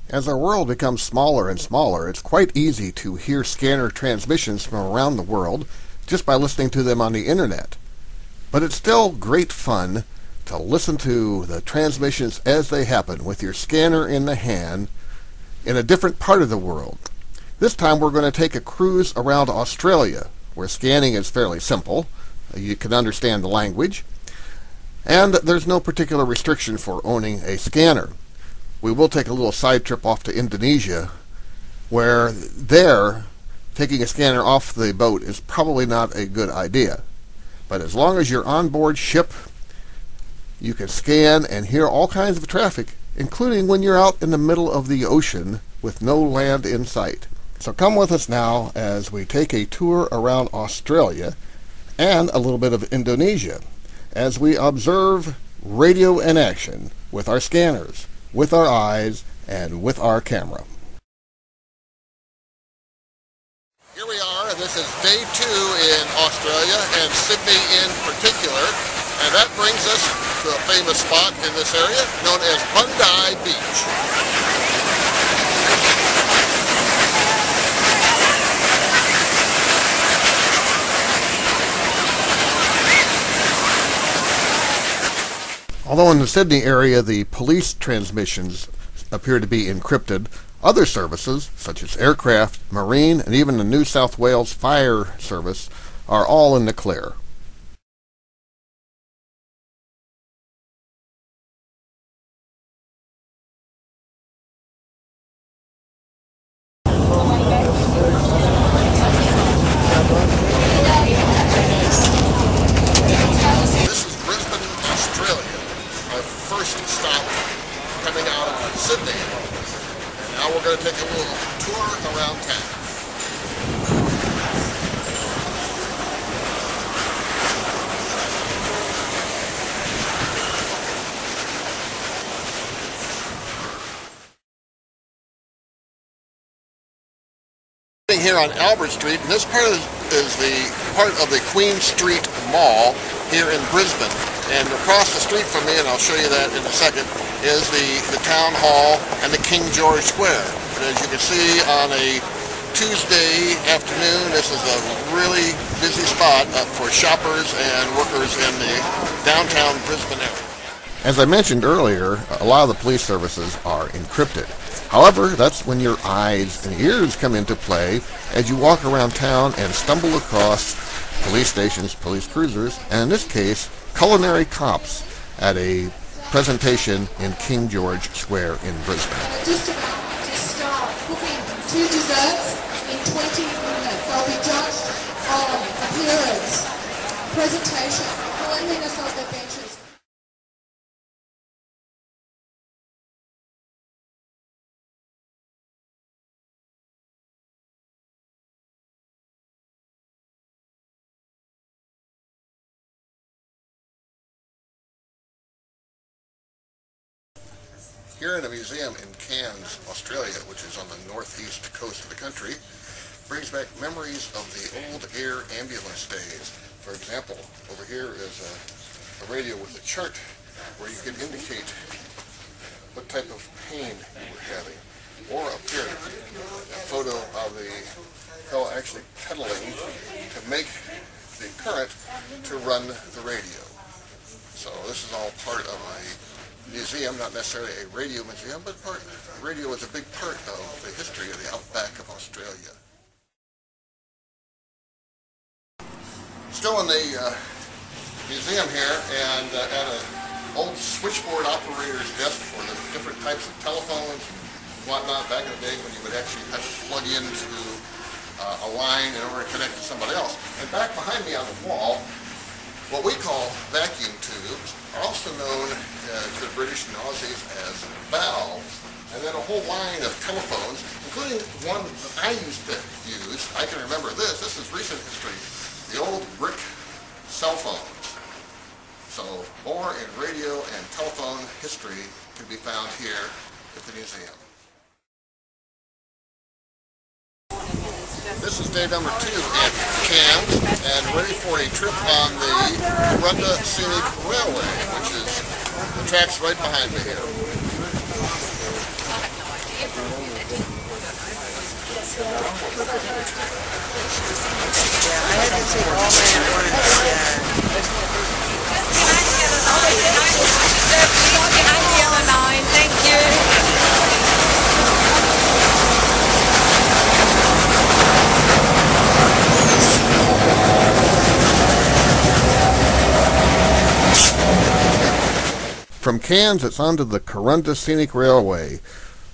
As our world becomes smaller and smaller, it's quite easy to hear scanner transmissions from around the world just by listening to them on the internet. But it's still great fun to listen to the transmissions as they happen with your scanner in the hand in a different part of the world. This time we're going to take a cruise around Australia, where scanning is fairly simple. You can understand the language, and there's no particular restriction for owning a scanner. We will take a little side trip off to Indonesia, where there, taking a scanner off the boat is probably not a good idea. But as long as you're on board ship, you can scan and hear all kinds of traffic, including when you're out in the middle of the ocean with no land in sight. So come with us now as we take a tour around Australia and a little bit of Indonesia as we observe radio in action with our scanners, with our eyes, and with our camera. Here we are, and this is day 2 in Australia, and Sydney in particular, and that brings us to a famous spot in this area known as Bondi Beach. Although in the Sydney area the police transmissions appear to be encrypted, other services, such as aircraft, marine, and even the New South Wales Fire Service, are all in the clear. This is Brisbane, Australia, our first stop coming out of Sydney. Now we're going to take a little tour around town. Sitting here on Albert Street, and this part is the part of the Queen Street Mall here in Brisbane. And across the street from me, and I'll show you that in a second, is the Town Hall and the King George Square. And as you can see, on a Tuesday afternoon, this is a really busy spot for shoppers and workers in the downtown Brisbane area. As I mentioned earlier, a lot of the police services are encrypted. However, that's when your eyes and ears come into play as you walk around town and stumble across police stations, police cruisers, and in this case, culinary cops at a presentation in King George Square in Brisbane. Just about to start cooking 2 desserts in 20 minutes. They'll be judged on appearance, presentation, cleanliness of the benches. Here in a museum in Cairns, Australia, which is on the northeast coast of the country, brings back memories of the old air ambulance days. For example, over here is a radio with a chart where you can indicate what type of pain you were having. Or up here, a photo of the fellow actually pedaling to make the current to run the radio. So this is all part of a museum, not necessarily a radio museum, but radio is a big part of the history of the outback of Australia. Still in the museum here, and at an old switchboard operator's desk for the different types of telephones and whatnot back in the day when you would actually have to plug into a line in order to connect to somebody else. And back behind me on the wall, what we call vacuum tubes are also known to the British and Aussies as valves. And then a whole line of telephones, including one that I used to use. I can remember this. This is recent history. The old brick cell phones. So more in radio and telephone history can be found here at the museum. This is day number 2 at Cairns, and ready for a trip on the Kurunda Scenic Railway, which is the tracks right behind me here. I had to take all mine at once. Behind the yellow line, thank you. From Cairns, it's on to the Corunna Scenic Railway,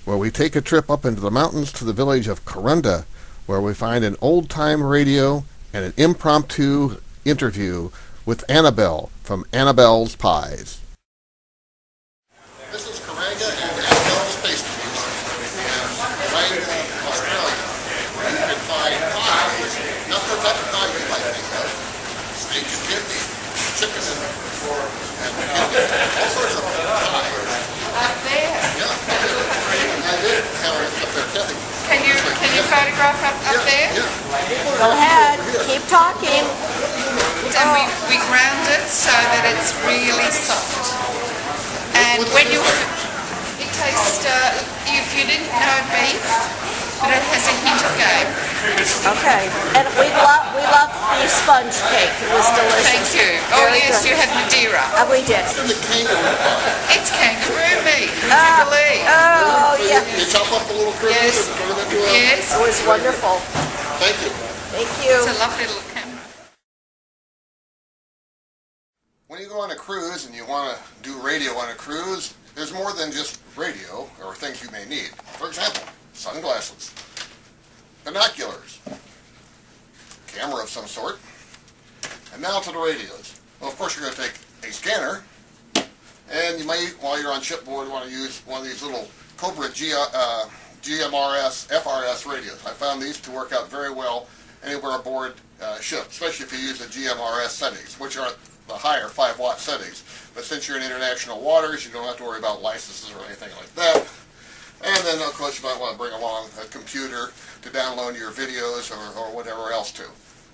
where we take a trip up into the mountains to the village of Corunna, where we find an old-time radio and an impromptu interview with Annabelle from Annabelle's Pies. This is Corunna and Annabelle's Pastries, right in Australia. You can find pies, not the type of pie you might think of, steak and kidney, chicken and kidney, all sorts of pies. Up there. Yeah, I did have it up there, Kathy. Can you photograph up there? Yeah. Go ahead. Keep talking. And we ground it so that it's really soft. And when it tastes, if you didn't know beef, but it has a hint of game. Okay. And we love the sponge cake. It was delicious. Thank you. Oh Very yes, good. you had Madeira. We did. The kangaroo pie. It's kangaroo meat, would you believe? Oh, yeah. You chop up the little critters Yes. and turn them into a... Yes. It was wonderful. Thank you. Thank you. It's a lovely little camera. When you go on a cruise and you want to do radio on a cruise, there's more than just radio or things you may need. For example, sunglasses, binoculars, camera of some sort, and now to the radios. Well, of course you're going to take a scanner, and you may, while you're on shipboard, want to use one of these little Cobra GMRS FRS radios. I found these to work out very well anywhere aboard ship, especially if you use the GMRS settings, which are the higher 5-watt settings. But since you're in international waters, you don't have to worry about licenses or anything like that. And then, of course, you might want to bring along a computer to download your videos or whatever else to.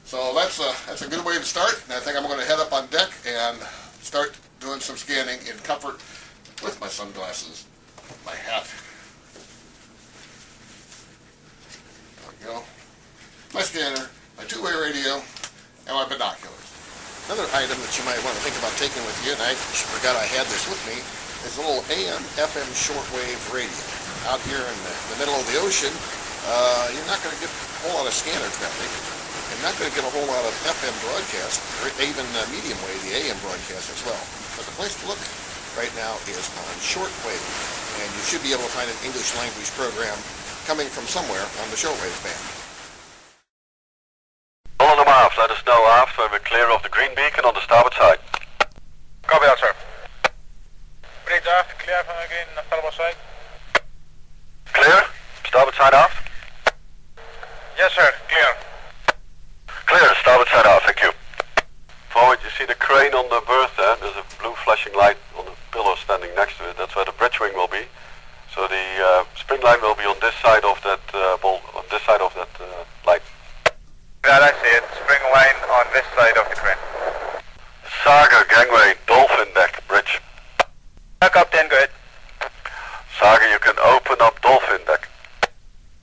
So that's a good way to start. And I think I'm going to head up on deck and start doing some scanning in comfort with my sunglasses, my hat. There we go. My scanner, my two-way radio, and my binoculars. Another item that you might want to think about taking with you, and I forgot I had this with me, is a little AM/FM shortwave radio. Out here in the middle of the ocean, you're not going to get a whole lot of scanner traffic. You're not going to get a whole lot of FM broadcast, or even medium wave, the AM broadcast as well. But the place to look right now is on shortwave, and you should be able to find an English language program coming from somewhere on the shortwave band. All on them aft, let us know aft when we're clear of the green beacon on the starboard side. Copy that, sir. Bridge aft, clear from the green on the starboard side. Clear? Starboard side aft? Yes, sir, clear. Clear, starboard side aft, thank you. Forward, you see the crane on the berth there? There's a blue flashing light on the pillar standing next to it. That's where the bridge wing will be. So the spring line will be on this side of that light. That I see it. Spring line on this side of the crane. Saga, gangway, dolphin deck, bridge. Back up then, go ahead. Saga, you can open up dolphin deck.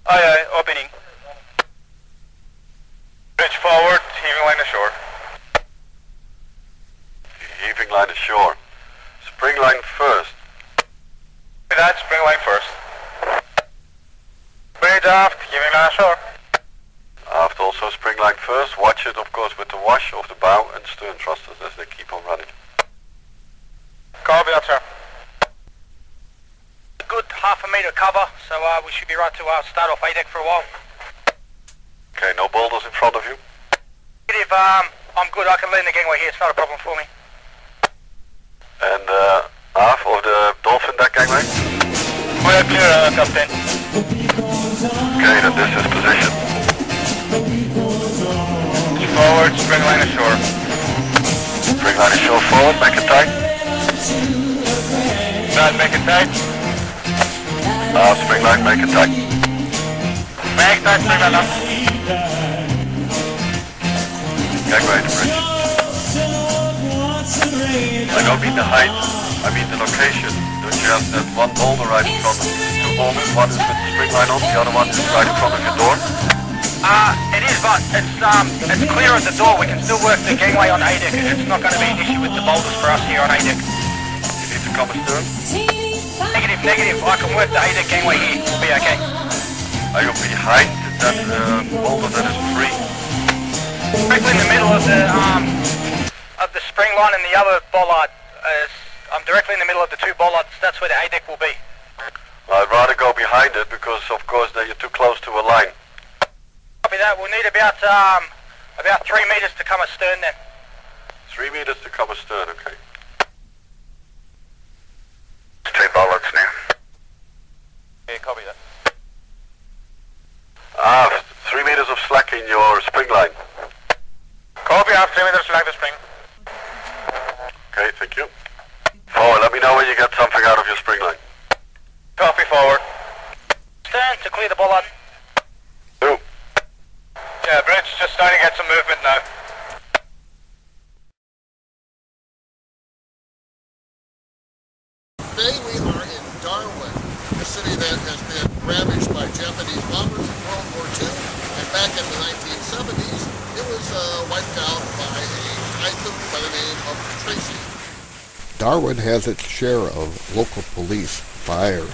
Aye, aye, opening. Bridge forward, heaving line ashore. Heaving line ashore. Spring line first. That, spring line first. Bridge aft, heaving line ashore. Aft also spring line first. Watch it, of course, with the wash of the bow and stern thrusters as they keep on running. Copy that, sir. Good half a metre cover, so we should be right to start off A-deck for a while. Okay, no boulders in front of you? If I'm good, I can lean the gangway here, it's not a problem for me. And aft of the dolphin deck gangway? We're clear, Captain. Okay, then this is position. Forward, spring line ashore. Spring line ashore forward, make it tight. That, make it tight. Aft spring line, make it tight. Make tight, spring line up. Gangway to bridge. I don't mean the height, I mean the location. Don't you have that one boulder right in front of you? moment. One is with the spring line on, the other one is right in front of your door. It is, but it's clear at the door. We can still work the gangway on A-deck. It's not going to be an issue with the boulders for us here on A-deck. You need to come astern. Negative. I can work the A-deck gangway here. It'll be okay. Are you behind that boulder that is free? Directly in the middle of the spring line and the other bollard. I'm directly in the middle of the two bollards. That's where the A-deck will be. I'd rather go behind it because, of course, then you're too close to a line. Copy that. We'll need about 3 meters to come astern then. 3 meters to come astern, okay. Two bollards now. Yeah, copy that. 3 meters of slack in your spring line. Copy, I have 3 meters slack the spring. Okay, thank you. Forward, let me know when you get something out of your spring line. Copy, forward. Astern to clear the bollard. Two. Yeah, bridge just starting to get some movement now. Today we are in Darwin, a city that has been ravaged by Japanese bombers in World War II, and back in the 1970s it was wiped out by a typhoon by the name of Tracy. Darwin has its share of local police, fire,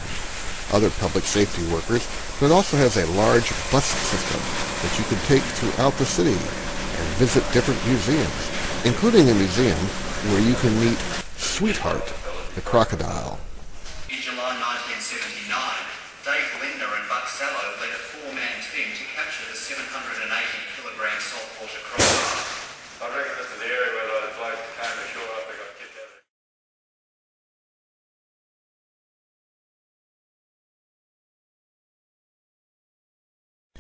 other public safety workers, but it also has a large bus system that you can take throughout the city and visit different museums, including a museum where you can meet Sweetheart, the crocodile. In July 1979, Dave Linder and Buck Sallow led a four-man team to capture the 780-kilogram saltwater crocodile. I reckon this is the area where those blokes came ashore after they got kicked out of there.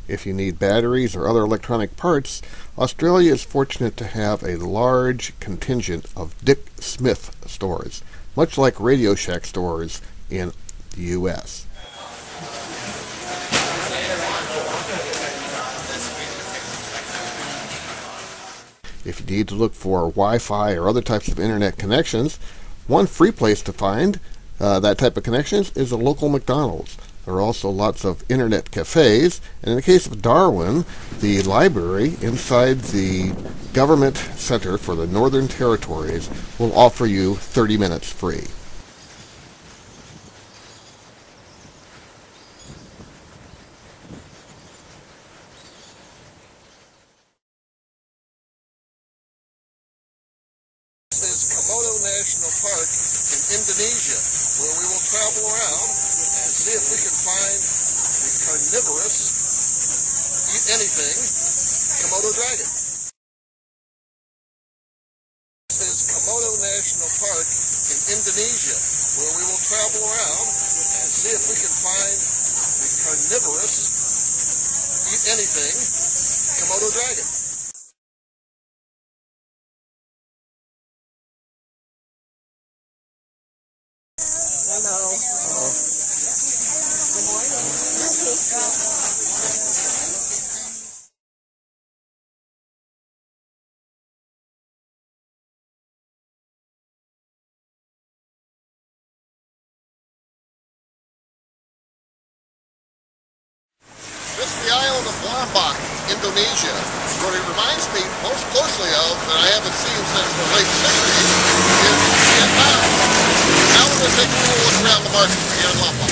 If you need batteries or other electronic parts, Australia is fortunate to have a large contingent of Dick Smith stores, much like Radio Shack stores in the U.S. If you need to look for Wi-Fi or other types of internet connections, one free place to find that type of connections is a local McDonald's. There are also lots of internet cafes, and in the case of Darwin, the library inside the Government Center for the Northern Territories will offer you 30 minutes free. This is Komodo National Park in Indonesia, where we will travel around and see if we can find the carnivorous, eat anything, Komodo dragon. This is Komodo National Park in Indonesia, where we will travel around and see if we can find the carnivorous, eat anything, Komodo dragon. This is the island of Lombok, Indonesia. What it reminds me most closely of, that I haven't seen since the late 60s, is Vietnam. Now we're going to take a little look around the market here in Lombok.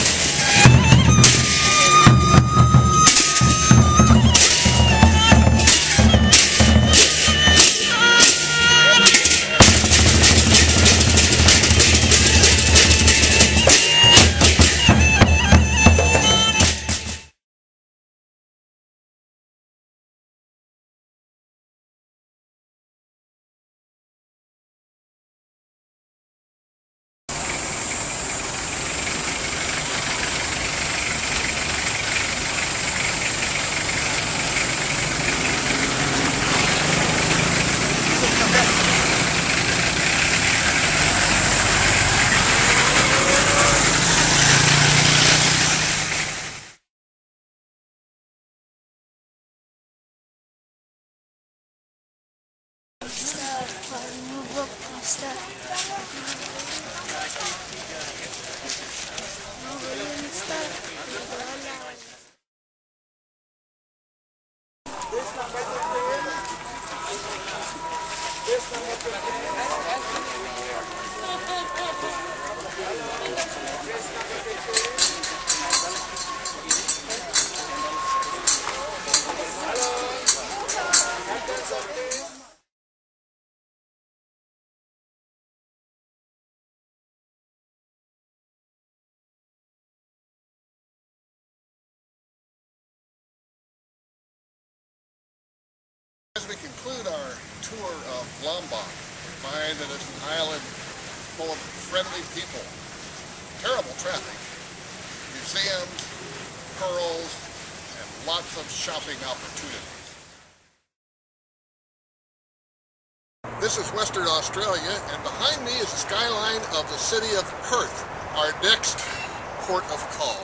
tour of Lombok. You find that it's an island full of friendly people. Terrible traffic. Museums, pearls, and lots of shopping opportunities. This is Western Australia, and behind me is the skyline of the city of Perth, our next port of call.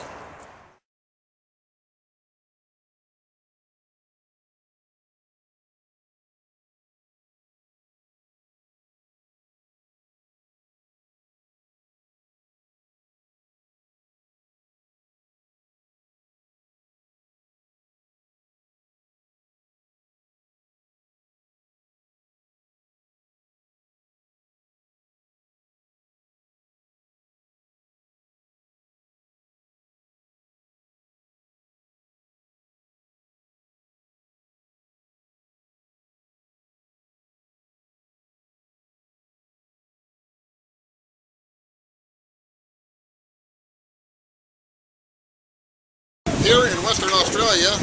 Here in Western Australia,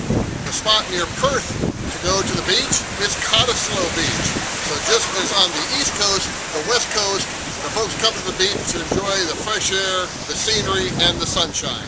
the spot near Perth to go to the beach is Cottesloe Beach. So just as on the east coast, the west coast, the folks come to the beach to enjoy the fresh air, the scenery, and the sunshine.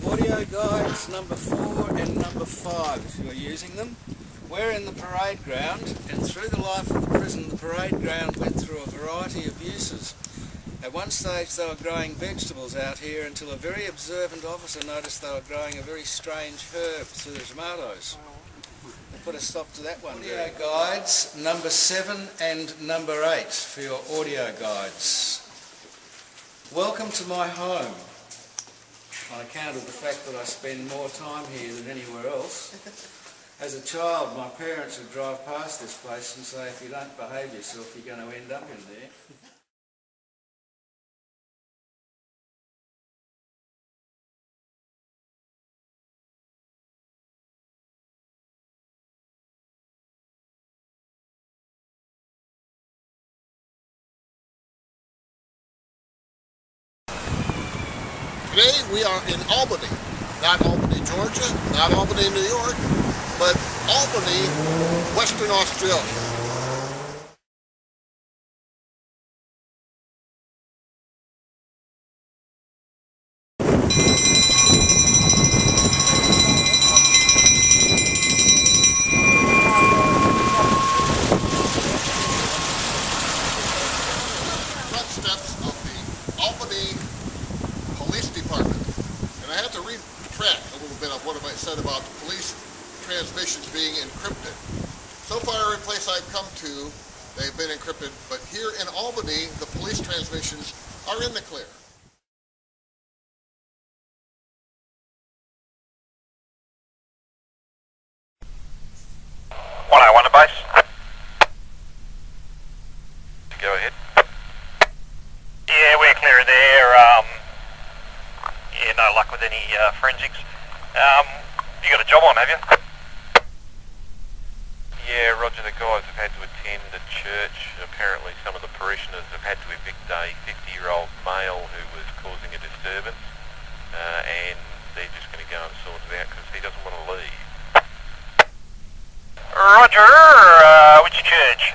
Audio guides number 4 and number 5 if you are using them. We're in the parade ground, and through the life of the prison the parade ground went through a variety of uses. At one stage they were growing vegetables out here until a very observant officer noticed they were growing a very strange herb through the tomatoes. They put a stop to that one. Audio guides number 7 and number 8 for your audio guides. Welcome to my home. On account of the fact that I spend more time here than anywhere else. As a child, my parents would drive past this place and say, if you don't behave yourself, you're going to end up in there. Today we are in Albany, not Albany, Georgia, not Albany, New York, but Albany, Western Australia. Front steps of the Albany Police Department. And I have to retract a little bit of what I said about the police transmissions being encrypted. So far, every place I've come to, they've been encrypted, but here in Albany, the police transmissions are in the clear. On the base. Go ahead. Yeah, we're clear of there. Yeah, no luck with any forensics. You got a job on, have you? Yeah, Roger, the guys have had to attend a church. Apparently some of the parishioners have had to evict a 50-year-old male who was causing a disturbance, and they're just going to go and sort it out because he doesn't want to leave. Roger, which church?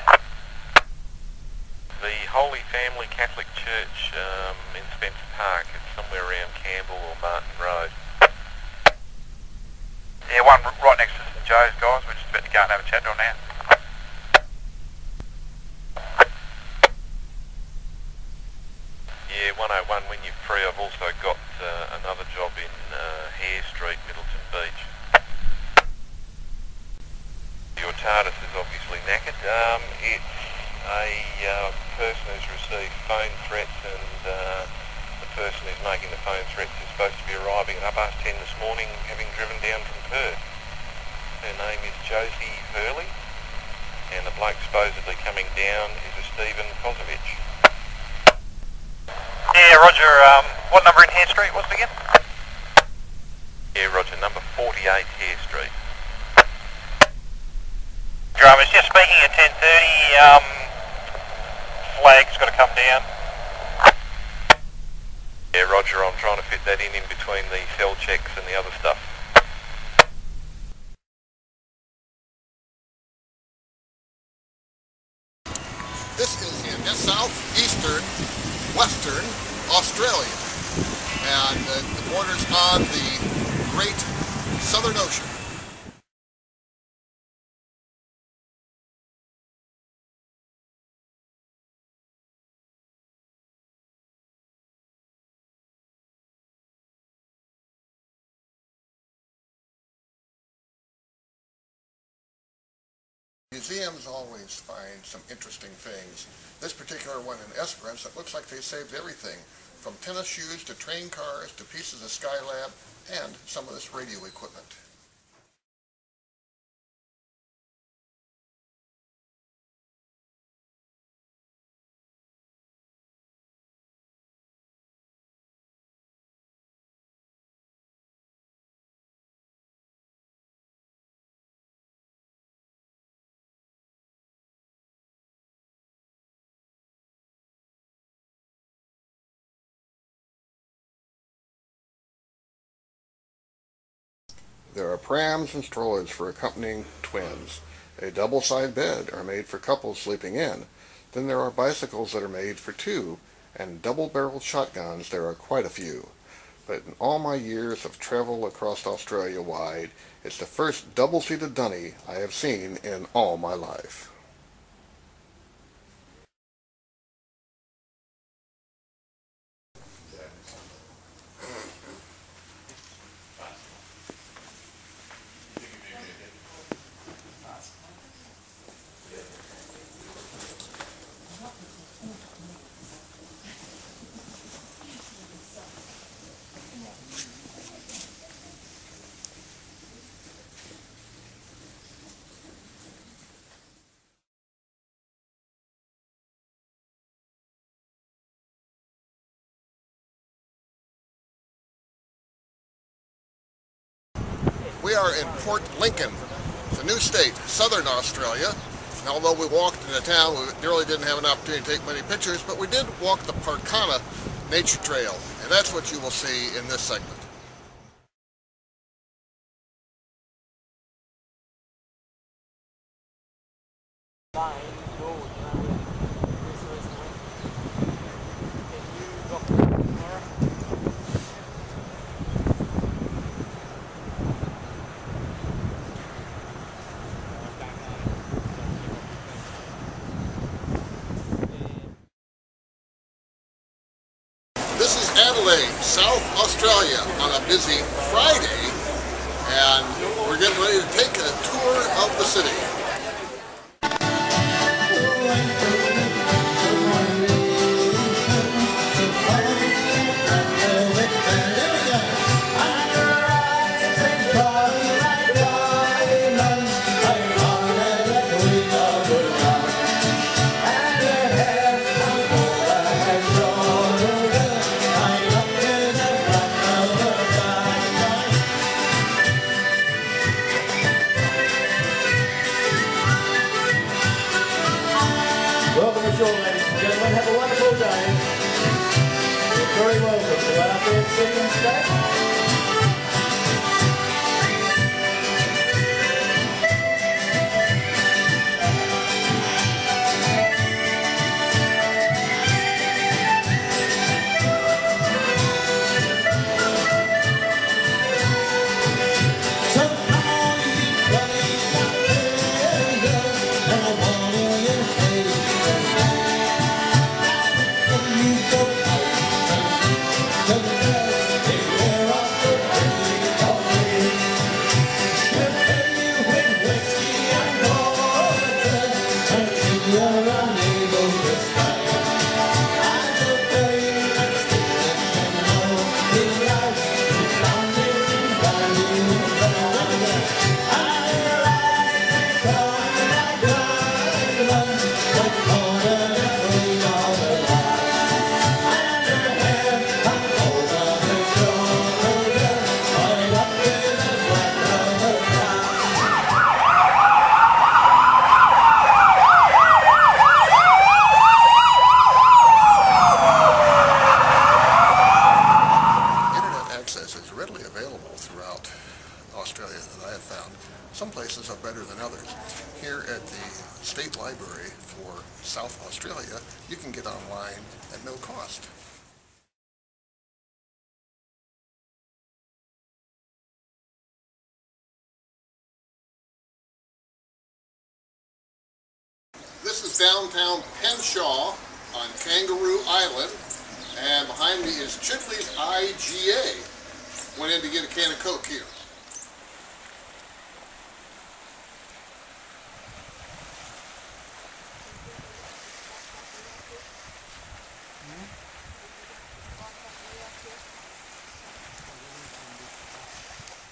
The Holy Family Catholic Church in Spencer Park. It's somewhere somewhere around Campbell or Martin Road. Yeah, one right next to Joe's guys. We're just about to go and have a chat to them now. Yeah, 101 when you're free. I've also got another job in Hare Street, Middleton Beach. Your TARDIS is obviously knackered. It's a person who's received phone threats, and the person who's making the phone threats is supposed to be arriving at 10:30 this morning, having driven down from Perth. Her name is Josie Hurley, and the bloke supposedly coming down is a Stephen Kozovich. Yeah, Roger. What number in Hare Street was it again? Yeah, Roger, number 48 Hare Street. Drummer's just speaking at 10:30. Flag's got to come down. Yeah, Roger, I'm trying to fit that in between the cell checks and the other stuff. This is in southeastern, western Australia, and the border's on the Great Southern Ocean. Museums always find some interesting things. This particular one in Esperance, it looks like they saved everything, from tennis shoes to train cars to pieces of Skylab and some of this radio equipment. There are prams and strollers for accompanying twins. A double-side bed are made for couples sleeping in. Then there are bicycles that are made for two, and double-barreled shotguns there are quite a few. But in all my years of travel across Australia wide, it's the first double-seated dunny I have seen in all my life. We are in Port Lincoln. It's a new state, southern Australia. And although we walked into town, we really didn't have an opportunity to take many pictures, but we did walk the Parkana Nature Trail, and that's what you will see in this segment. This is Adelaide, South Australia, on a busy Friday, and we're getting ready to take a tour of the city. Welcome ashore, ladies and gentlemen. Have a wonderful day. You're very welcome to our fair city and state. Some places are better than others. Here at the State Library for South Australia, you can get online at no cost. This is downtown Penshaw on Kangaroo Island, and behind me is Chidley's IGA. Went in to get a can of Coke here.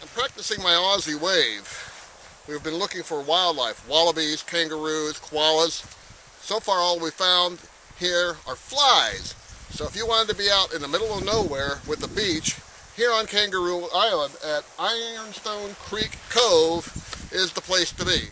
I'm practicing my Aussie wave. We've been looking for wildlife, wallabies, kangaroos, koalas. So far all we found here are flies. So if you wanted to be out in the middle of nowhere with the beach, here on Kangaroo Island at Ironstone Creek Cove is the place to be.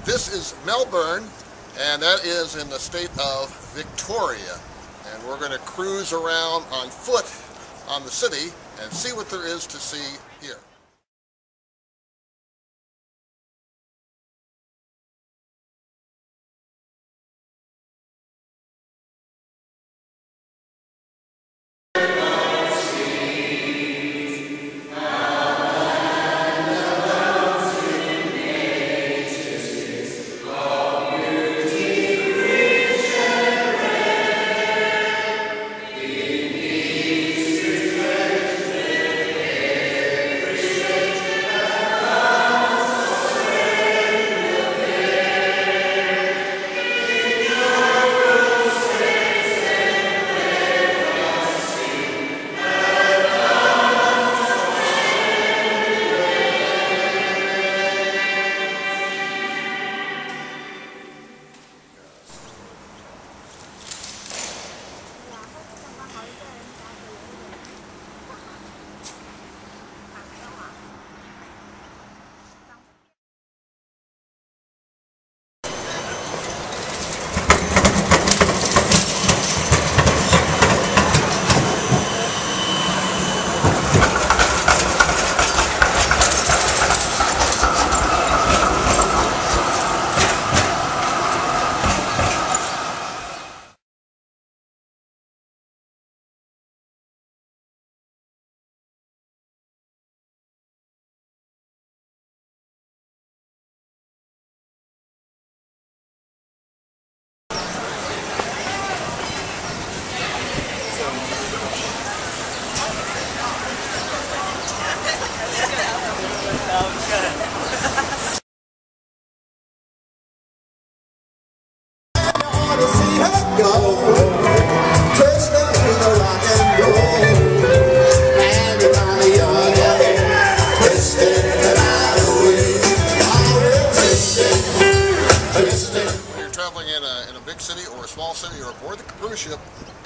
This is Melbourne, and that is in the state of Victoria. And we're going to cruise around on foot on the city and see what there is to see here.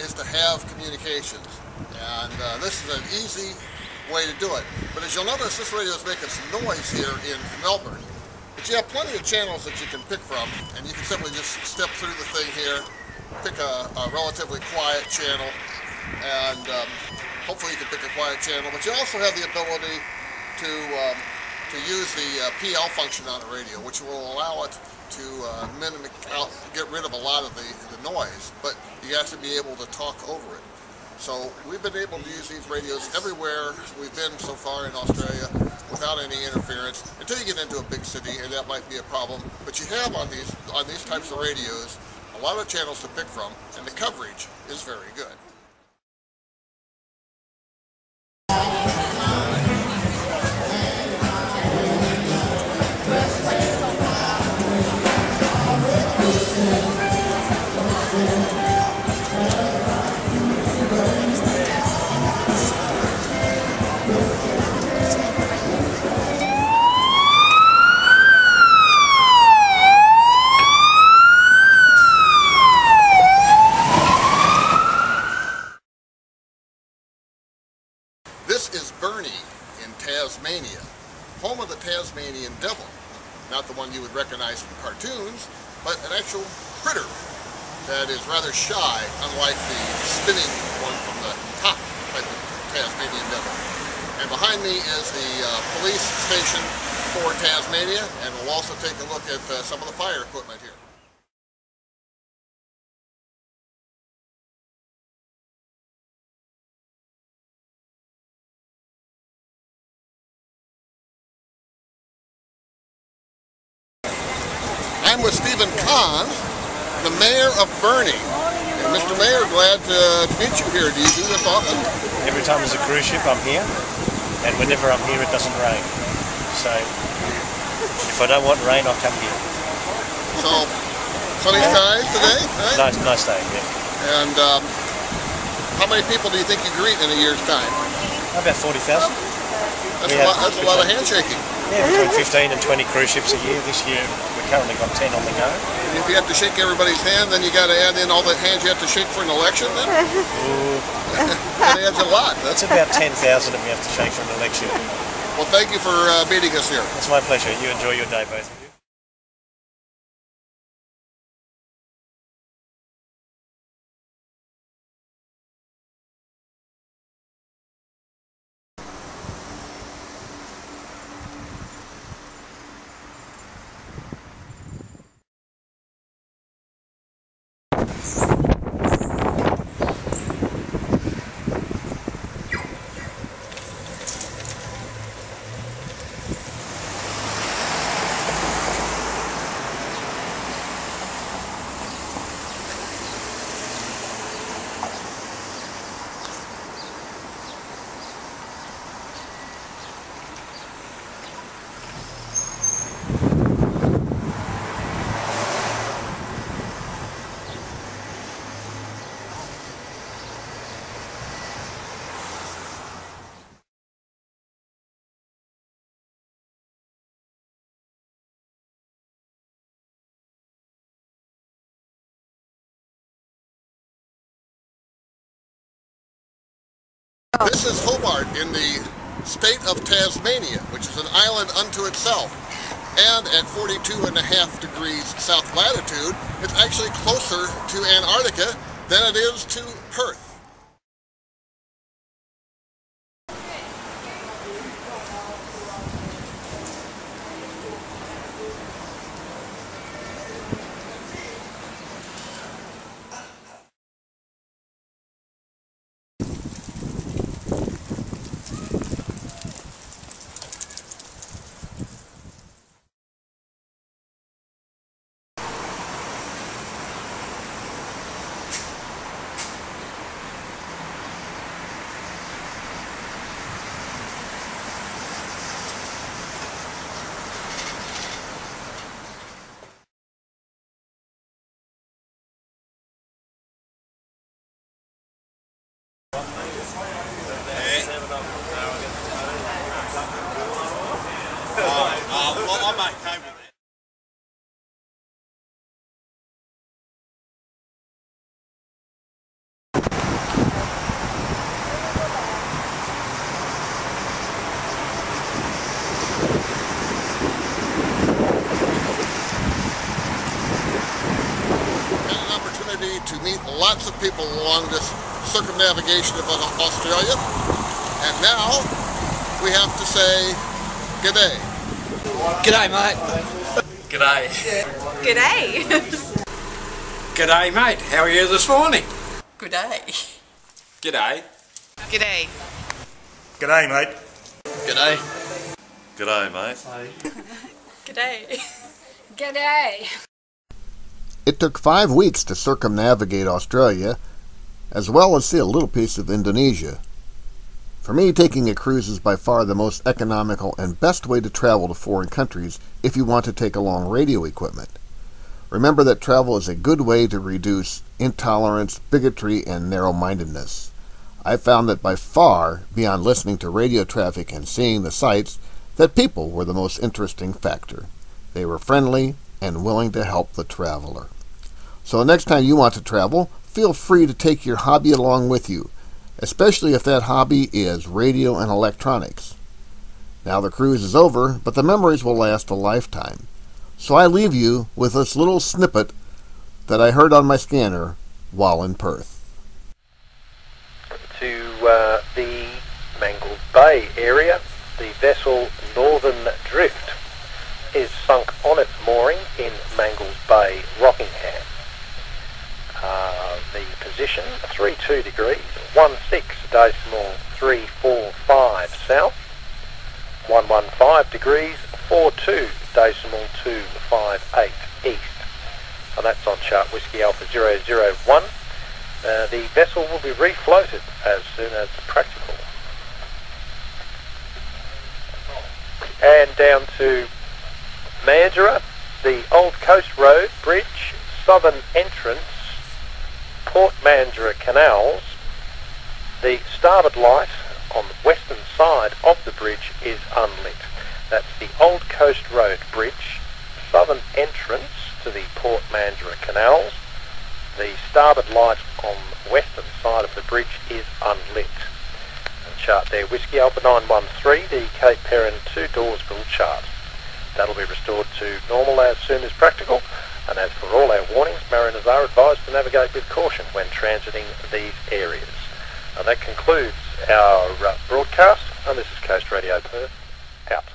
Is to have communications, and this is an easy way to do it. But as you'll notice, this radio is making some noise here in Melbourne. But you have plenty of channels that you can pick from, and you can simply just step through the thing here, pick a relatively quiet channel, and hopefully you can pick a quiet channel. But you also have the ability to to use the PL function on a radio, which will allow it to get rid of a lot of the noise, but you have to be able to talk over it. So we've been able to use these radios everywhere we've been so far in Australia without any interference, until you get into a big city, and that might be a problem. But you have on these types of radios a lot of channels to pick from, and the coverage is very good. This is Burnie in Tasmania, home of the Tasmanian devil. Not the one you would recognize from cartoons, but an actual critter that is rather shy, unlike the spinning one from the top type of Tasmanian devil. And behind me is the police station for Tasmania, and we'll also take a look at some of the fire equipment here. I'm with Stephen Kahn, the mayor of Burnie. And Mr. Mayor, glad to meet you here. Do you do this often? Every time there's a cruise ship, I'm here. And whenever I'm here, it doesn't rain. So, if I don't want rain, I'll come here. So, sunny skies today, right? Nice day, yeah. And how many people do you think you greet in a year's time? About 40,000. That's a lot of handshaking. Yeah, between 15 and 20 cruise ships a year. This year, we've currently got 10 on the go. And if you have to shake everybody's hand, then you got to add in all the hands you have to shake for an election, then? That adds a lot. That's about 10,000 that we have to shake for an election. Well, thank you for meeting us here. It's my pleasure. You enjoy your day, both of you. This is Hobart in the state of Tasmania, which is an island unto itself. And at 42.5 degrees south latitude, it's actually closer to Antarctica than it is to Perth. Well, I'm okay with it. To meet lots of people along this circumnavigation of Australia. And now we have to say good day. G'day, mate. G'day. G'day. G'day, mate. How are you this morning? G'day. G'day. G'day. G'day, mate. G'day. G'day, mate. G'day. G'day. It took 5 weeks to circumnavigate Australia, as well as see a little piece of Indonesia. For me, taking a cruise is by far the most economical and best way to travel to foreign countries if you want to take along radio equipment. Remember that travel is a good way to reduce intolerance, bigotry, and narrow-mindedness. I found that by far, beyond listening to radio traffic and seeing the sights, that people were the most interesting factor. They were friendly and willing to help the traveler. So next time you want to travel, feel free to take your hobby along with you, especially if that hobby is radio and electronics. Now the cruise is over, but the memories will last a lifetime. So I leave you with this little snippet that I heard on my scanner while in Perth. To the Mangles Bay area, the vessel Northern Drift is sunk on its mooring in Mangles Bay, Rockingham. The position 32 degrees 16.345 south, 115 degrees 42.258 east, and that's on chart Whiskey Alpha 001. The vessel will be refloated as soon as practical. And down to Mandurah, the Old Coast Road Bridge, southern entrance, Port Mandurah Canals. The starboard light on the western side of the bridge is unlit. That's the Old Coast Road Bridge, southern entrance to the Port Mandurah Canals. The starboard light on the western side of the bridge is unlit. And chart there, Whiskey Alpha 913, the Cape Peron to Dawesville chart. That'll be restored to normal as soon as practical. And as for all our warnings, mariners are advised to navigate with caution when transiting these areas. And that concludes our broadcast, and this is Coast Radio Perth, out.